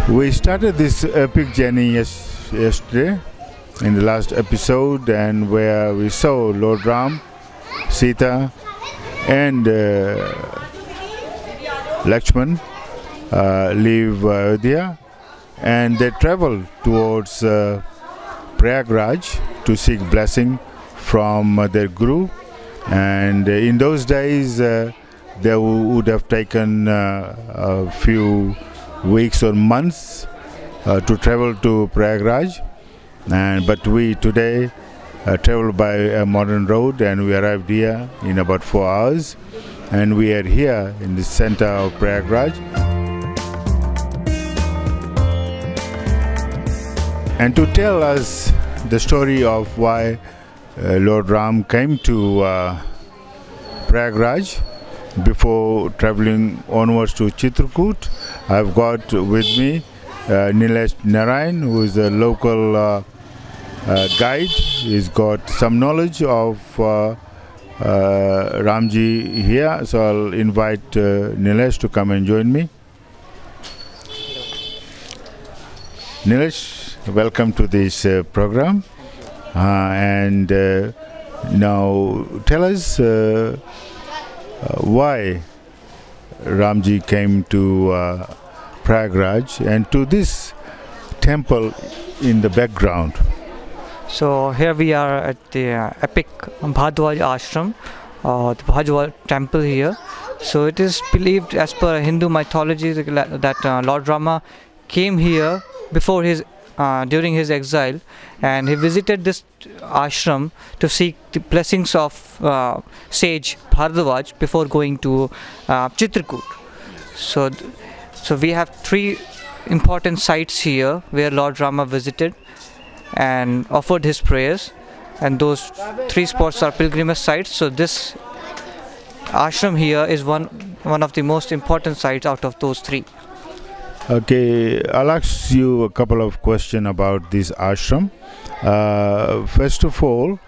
We started this epic journey yesterday in the last episode, and where we saw Lord Ram, Sita, and Laxman leave Ayodhya, and they traveled towards Prayagraj to seek blessing from their guru. And in those days, they would have taken a few weeks or months to travel to Prayagraj, but we today traveled by a modern road, and we arrived here in about 4 hours, and we are here in the center of Prayagraj. And to tell us the story of why Lord Ram came to Prayagraj before traveling onwards to Chitrakoot, I've got with me Nilesh Narayan, who is a local guide. He's got some knowledge of Ramji here, so I'll invite Nilesh to come and join me. Nilesh, welcome to this program. And now tell us why Ramji came to Prayagraj and to this temple in the background. So here we are at the epic Bhardwaj ashram, the Bhardwaj temple here. So it is believed, as per Hindu mythology, that Lord Rama came here before during his exile, and he visited this ashram to seek the blessings of sage Bhardwaj before going to Chitrakoot. So we have 3 important sites here where Lord Rama visited and offered his prayers, and those 3 spots are pilgrimage sites. So this ashram here is one of the most important sites out of those 3. Okay, I'll ask you a couple of questions about this ashram. First of all,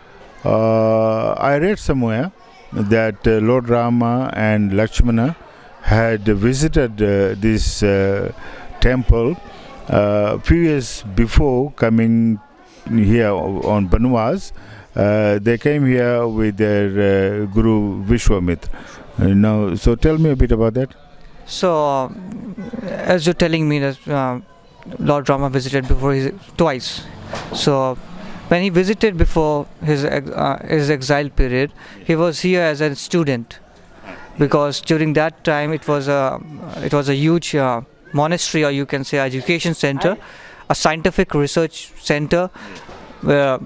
I read somewhere that Lord Rama and Lakshmana had visited this temple a few years before coming here on Banwas. They came here with their Guru Vishwamitra. So tell me a bit about that. So, as you're telling me that Lord Rama visited before twice. So, when he visited before his exile period, he was here as a student, because during that time it was a huge monastery, or you can say education center, a scientific research center, where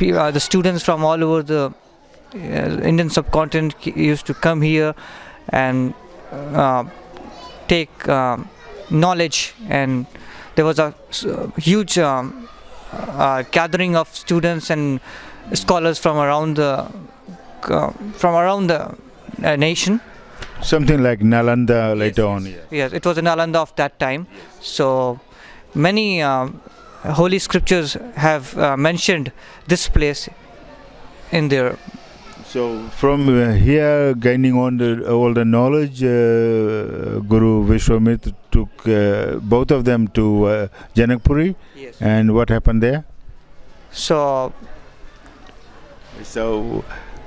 the students from all over the Indian subcontinent used to come here and take knowledge, and there was a huge gathering of students and scholars from around the nation. Something like Nalanda later on. Yes, it was a Nalanda of that time. So many holy scriptures have mentioned this place in their. So from here, gaining all the knowledge, Guru Vishwamitra took both of them to Janakpuri. Yes. And what happened there? So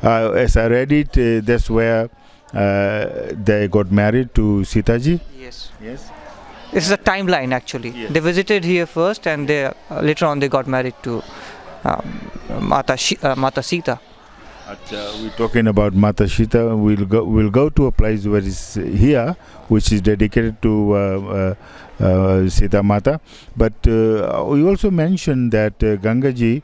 as I read it, that's where they got married to Sitaji. Yes. Yes. This is a timeline actually. Yes. They visited here first, and later on they got married to Mata Sita. We're talking about Mata Sita. We'll go to a place where is here, which is dedicated to Sita Mata. But we also mentioned that Gangaji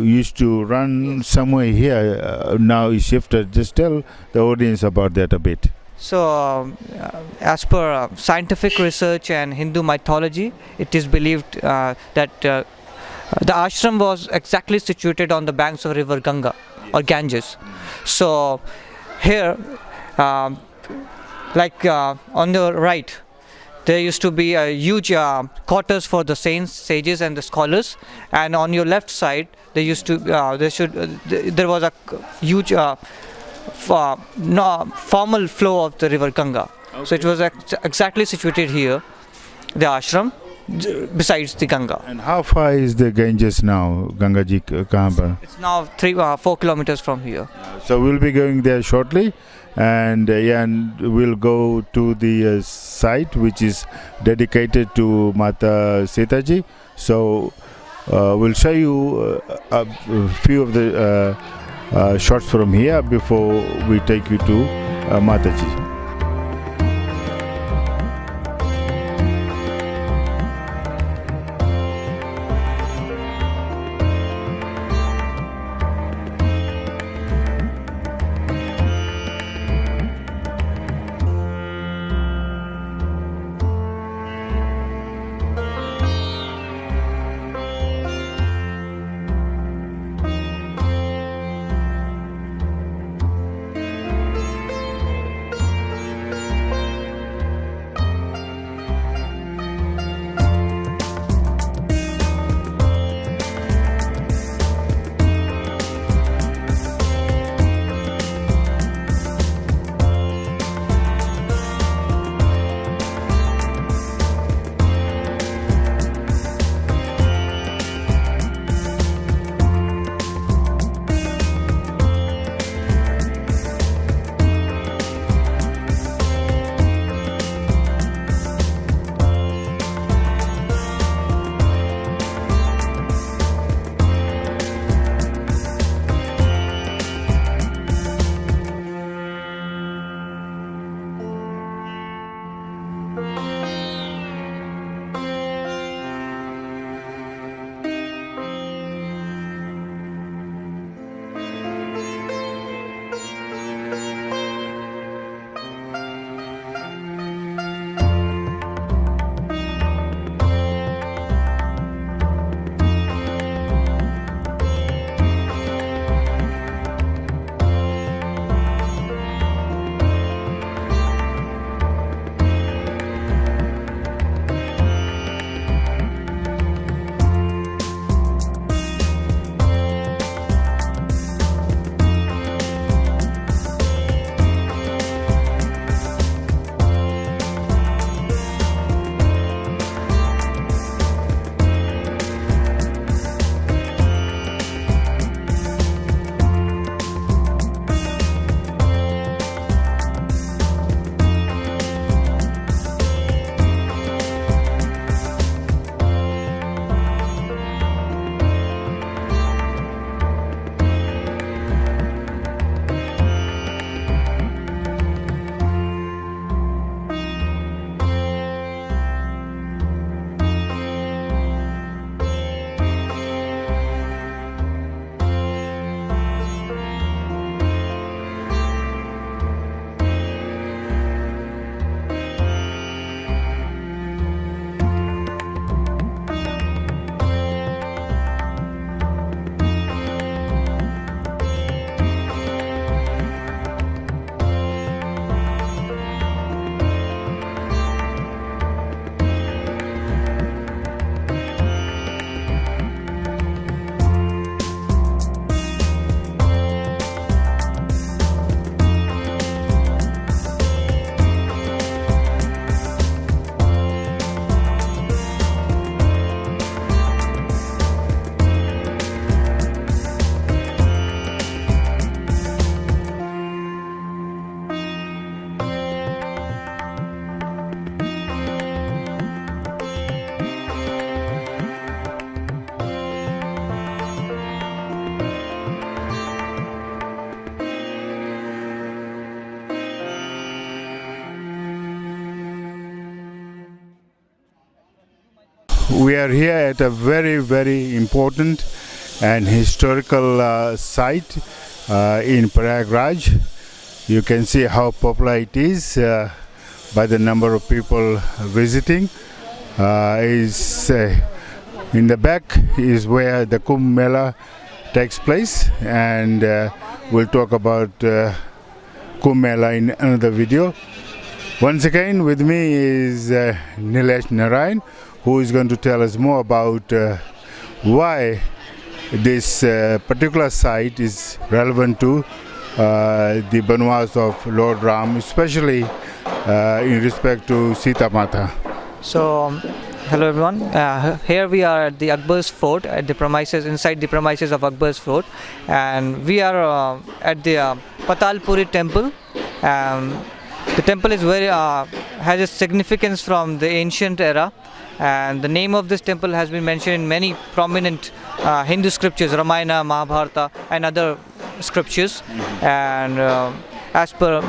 used to run somewhere here. Now he shifted. Just tell the audience about that a bit. So, as per scientific research and Hindu mythology, it is believed that the ashram was exactly situated on the banks of river Ganga or Ganges. So here, on the right, there used to be a huge quarters for the saints, sages, and the scholars. And on your left side, there was a huge formal flow of the river Ganga. So it was exactly situated here, the ashram, besides the Ganga. And how far is the Ganges now? Ganga ji kahan par? It's now 4 kilometers from here. So we'll be going there shortly, and and we'll go to the site which is dedicated to Mata Sitaji. So we'll show you a few of the shots from here before we take you to Mataji. We are here at a very, very important and historical site in Prayagraj. You can see how popular it is by the number of people visiting. In the back is where the Kumbh Mela takes place, and we'll talk about Kumbh Mela in another video. Once again with me is Nilesh Narayan, who is going to tell us more about why this particular site is relevant to the Banwas of Lord Ram, especially in respect to Sita Mata. So, hello everyone. Here we are at the Akbar's fort, at the premises, inside the premises of Akbar's fort, and we are at the Patalpuri temple. The temple is very has a significance from the ancient era, and the name of this temple has been mentioned in many prominent Hindu scriptures, Ramayana, Mahabharata, and other scriptures. And as per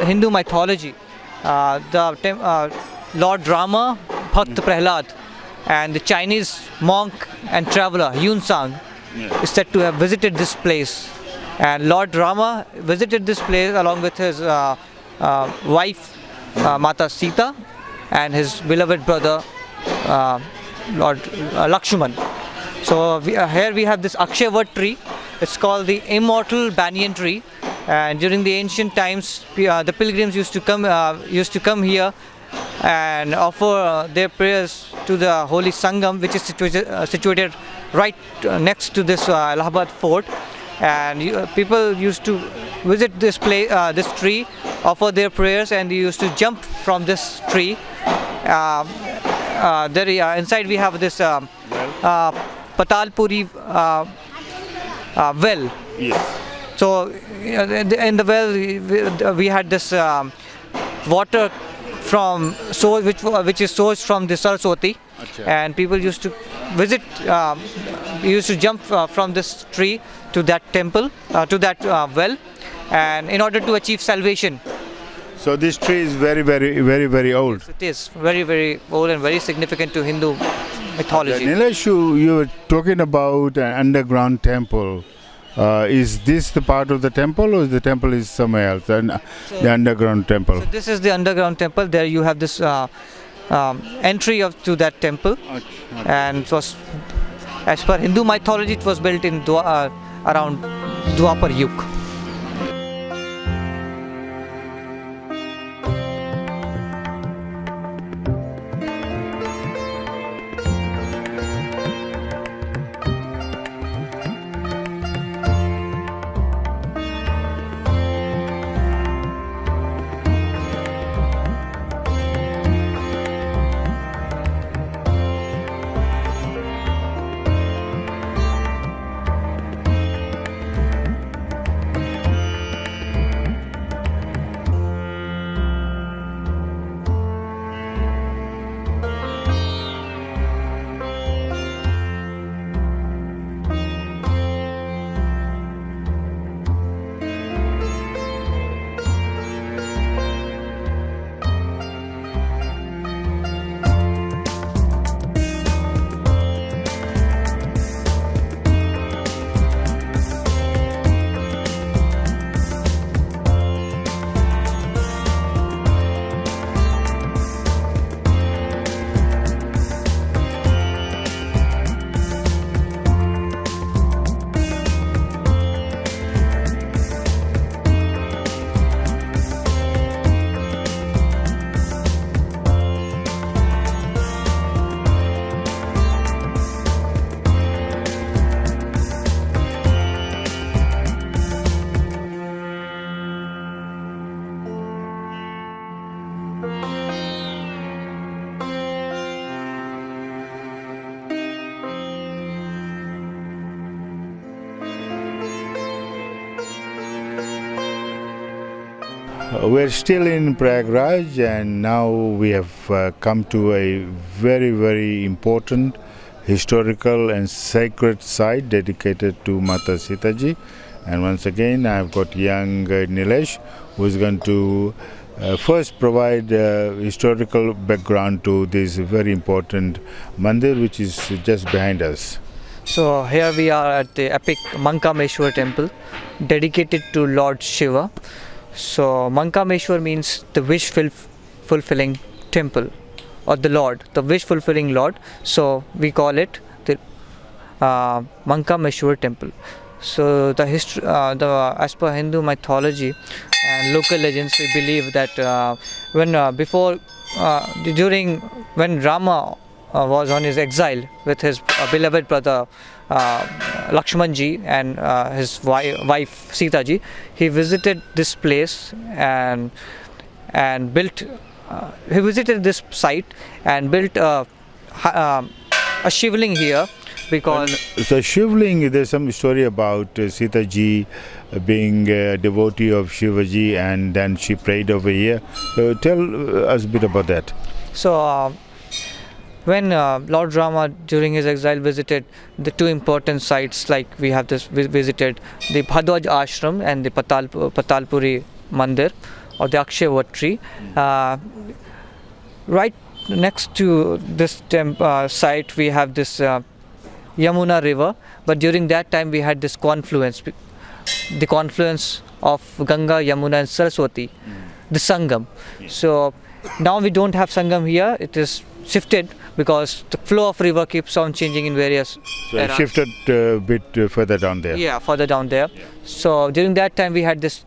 Hindu mythology, Lord Rama, Bhakt Prahlad, and the Chinese monk and traveler Yun Sang is said to have visited this place. And Lord Rama visited this place along with his wife Mata Sita and his beloved brother Lord Laxman. So here we have this Akshavat tree. It's called the immortal banyan tree. And during the ancient times, the pilgrims used to come here and offer their prayers to the holy Sangam, which is situated right next to this Allahabad fort. And people used to visit this place, this tree, offer their prayers, and they used to jump from this tree. Inside we have this Patalpuri well. Yes. So in the well we had this water from which is sourced from the Saraswati, and people used to visit, used to jump from this tree to that temple, to that well, and in order to achieve salvation. So this tree is very old. It is very old and very significant to Hindu mythology. Nilesh, you were talking about an underground temple. Is this the part of the temple, or the temple is somewhere else? The underground temple. So this is the underground temple. There you have this entry to that temple, and it was, as per Hindu mythology, it was built in around Dwapar Yuga. We're still in Prayagraj, and now we have come to a very important historical and sacred site dedicated to Mata Sitaji. And once again I've got young Nilesh, who is going to first provide historical background to this very important mandir, which is just behind us. So here we are at the epic Mankameshwar temple, dedicated to Lord Shiva. So Mankameshwar means the wish fulfilling temple, or the Lord, the wish fulfilling Lord. So we call it the Mankameshwar temple. So the history, as per Hindu mythology and local legends, we believe that when Rama was on his exile with his beloved brother Laxman ji and his wife Sitaji, he visited this place, and and built. He visited this site and built a shivling here because. So Shivling, there's some story about Sitaji being a devotee of Shivaji, and then she prayed over here. Tell us a bit about that. So when Lord Rama during his exile visited the two important sites, like we have this visited the Bhadwaj ashram and the Patalpuri mandir or the Akshavatri. Right next to this site we have this Yamuna river, but during that time we had this confluence, the confluence of Ganga, Yamuna and Saraswati, the Sangam. So now we don't have Sangam here, it is shifted because the flow of river keeps on changing in various So it shifted a bit further down there. Yeah, further down there. So during that time we had this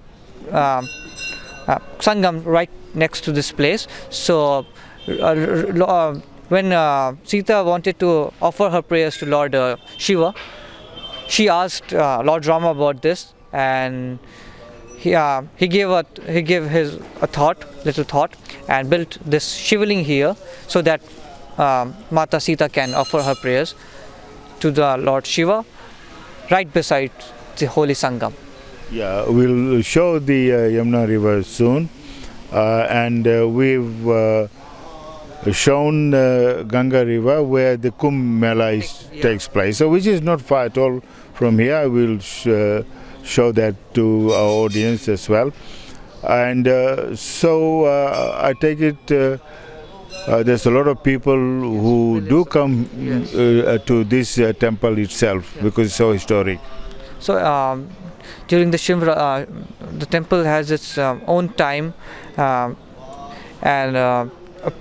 Sangam right next to this place. So when Sita wanted to offer her prayers to Lord Shiva, she asked Lord Rama about this, and he gave his little thought, and built this shivling here so that Mata Sita can offer her prayers to the Lord Shiva right beside the holy Sangam. Yeah, we'll show the Yamuna river soon, and we've shown Ganga river where the Kumbh Mela takes place, so which is not far at all from here. I will show that to our audience as well. And so I take it there's a lot of people who do come to this temple itself because it's so historic. So during the Shivra, the temple has its own time and a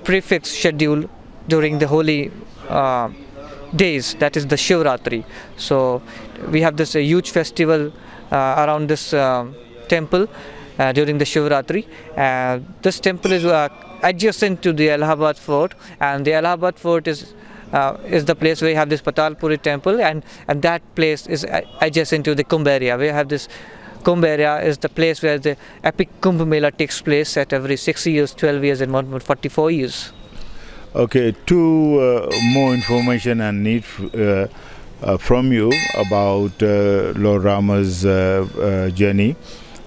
prefix schedule during the holy days, that is the Shivratri. So we have this huge festival around this temple during the Shivratri. This temple is adjacent to the Allahabad Fort, and the Allahabad Fort is the place where you have this Patalpuri temple, and that place is adjacent to the Kumbh area. We have this Kumbh area is the place where the epic Kumbh Mela takes place at every 6 years, 12 years and 144 years. Okay, two more information I need from you about Lord Rama's journey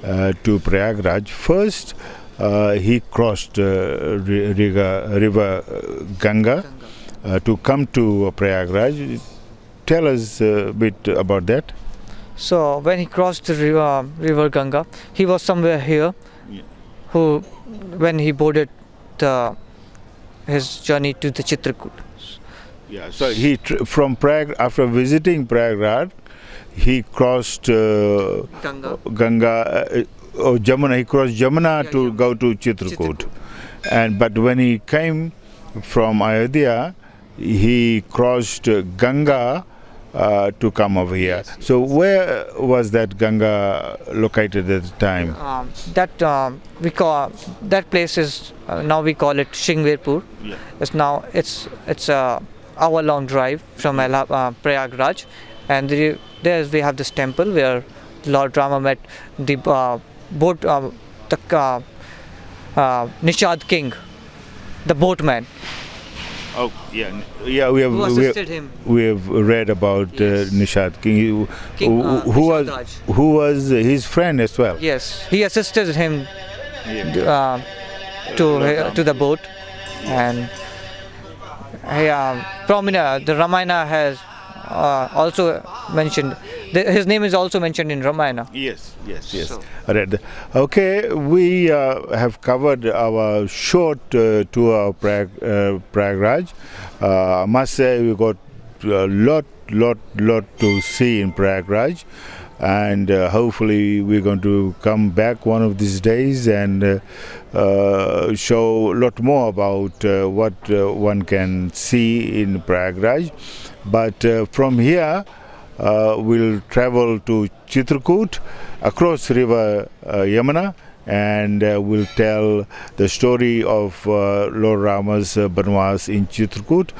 to Prayagraj. First, he crossed river Ganga to come to Prayagraj. Tell us a bit about that. So when he crossed the river Ganga, he was somewhere here. When he boarded his journey to the Chitrakoot. Yeah, so he from Prayag, after visiting Prayagraj, he crossed Ganga or Jamuna. He crossed Jamuna to go to Chitrakoot. But when he came from Ayodhya, he crossed Ganga to come over here. Yes. So where was that Ganga located at the time? That place is now we call it Shingverpur. Yeah. It's a hour-long drive from Prayagraj, and there we have this temple where Lord Rama met the Nishad King, the boatman. Oh yeah. We have Who assisted him. We have read about Nishad King, who was his friend as well. Yes, he assisted him to the boat, and the Ramayana has also mentioned. His name is also mentioned in Ramayana. Yes. So. Read. Okay, we have covered our short tour of Prayagraj. I must say we got a lot to see in Prayagraj, and hopefully we're going to come back one of these days and show a lot more about what one can see in Prayagraj. But from here we'll travel to Chitrakoot across river Yamuna, and we'll tell the story of Lord Rama's Banwas in Chitrakoot.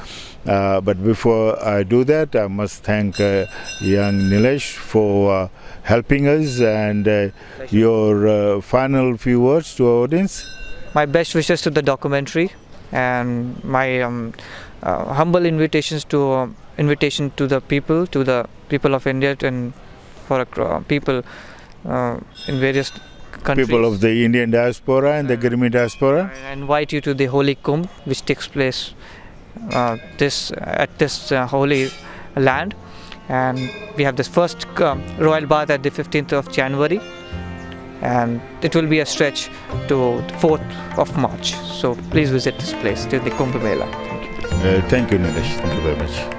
But before I do that, I must thank young Nilesh for helping us, and your final few words to our audience. my best wishes to the documentary, and my humble invitation to the people of India, and for people in various countries. People of the Indian diaspora and the Girmi diaspora. I invite you to the Holy Kumbh, which takes place at this holy land, and we have this first royal bath at the 15th of January, and it will be a stretch to 4th of March. So please visit this place, to the Kumbh Mela. Thank you, Nilesh. Thank you very much.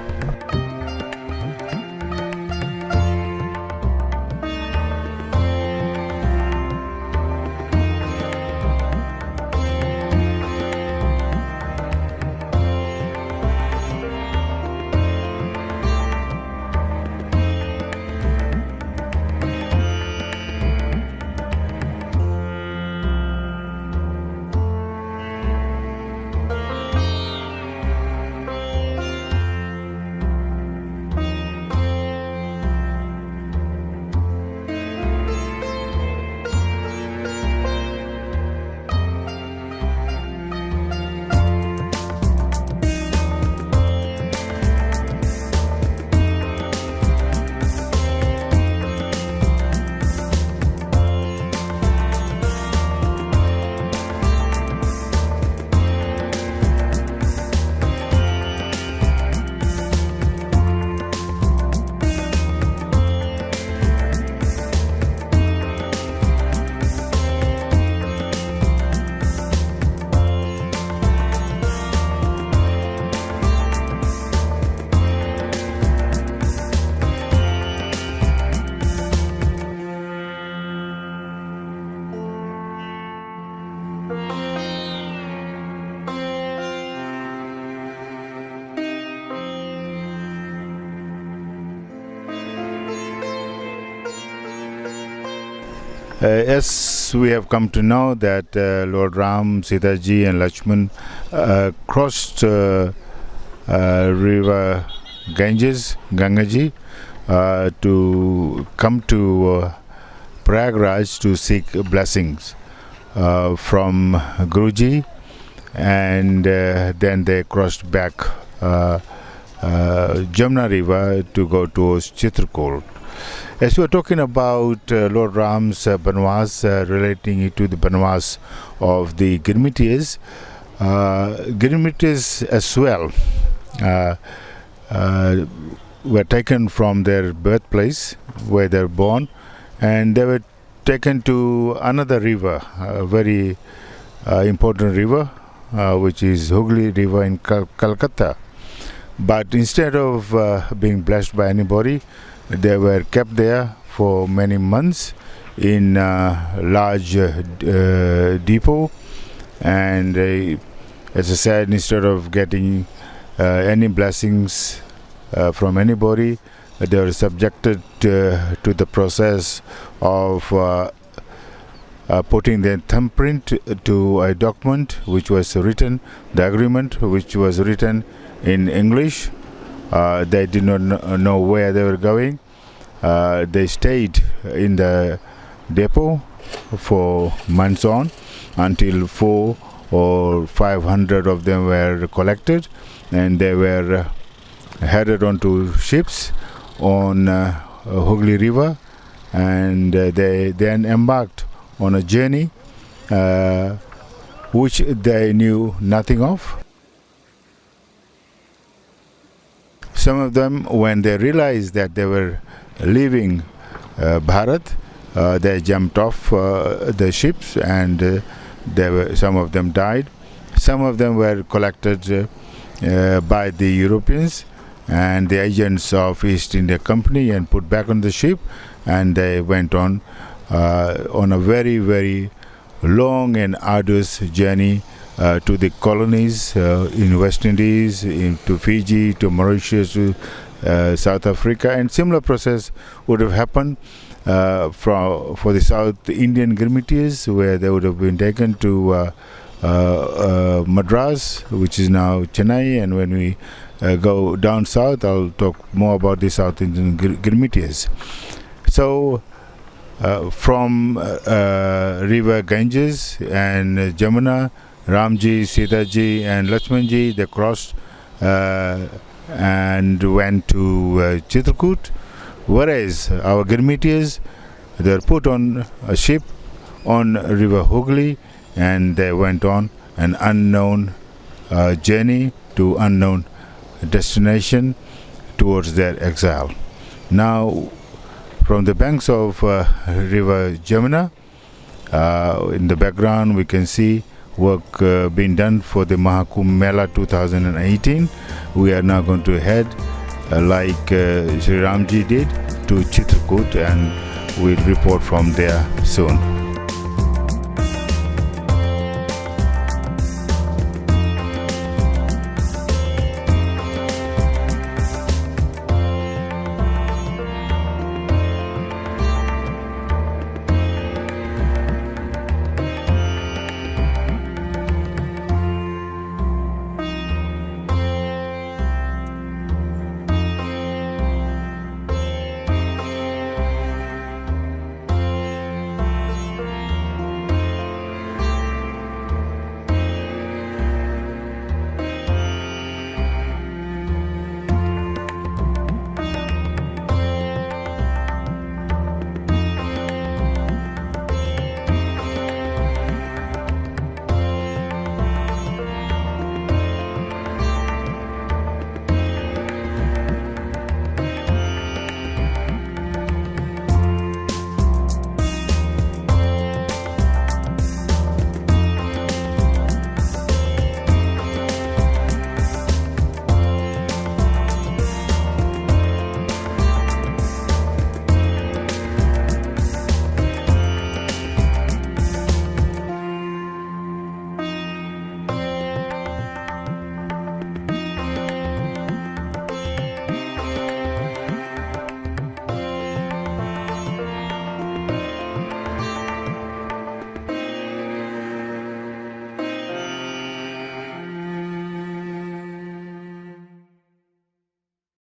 As we have come to know that Lord Ram, Sitaji and Laxman crossed river Gangaji to come to Prayagraj to seek blessings from Guruji, and then they crossed back Jamna river to go towards Chitrakoot. As we are talking about Lord Ram's Banwas, relating it to the Banwas of the Girmityas, Girmityas as well were taken from their birthplace where they were born, and they were taken to another river, a very important river, which is Hooghly River in Calcutta. But instead of being blessed by anybody, they were kept there for many months in a large depot, and as I said, instead of getting any blessings from anybody, they were subjected to the process of putting their thumbprint to a document which was written, the agreement which was written in English. They did not know where they were going. They stayed in the depot for months on, until 400 or 500 of them were collected, and they were headed onto ships on Hooghly River, and they then embarked on a journey which they knew nothing of. Some of them, when they realized that they were leaving Bharat, they jumped off the ships, and some of them died. Some of them were collected by the Europeans and the agents of East India Company and put back on the ship, and they went on a very, very long and arduous journey to the colonies in West Indies, to Fiji, to Mauritius, to South Africa, and similar process would have happened for the South Indian Girmityas, where they would have been taken to Madras, which is now Chennai, and when we go down south, I'll talk more about the South Indian Girmityas. So From river Ganges and Jamuna, Ramji, Sitaji and Laxmanji, they crossed and went to Chitrakoot, whereas our Girmityas, they were put on a ship on river Hooghly, and they went on an unknown journey to unknown destination towards their exile. Now, from the banks of river Jamuna, in the background we can see work being done for the Mahakumbh Mela 2018. We are now going to head like Sri Ramji did to Chitrakoot, and we'll report from there soon.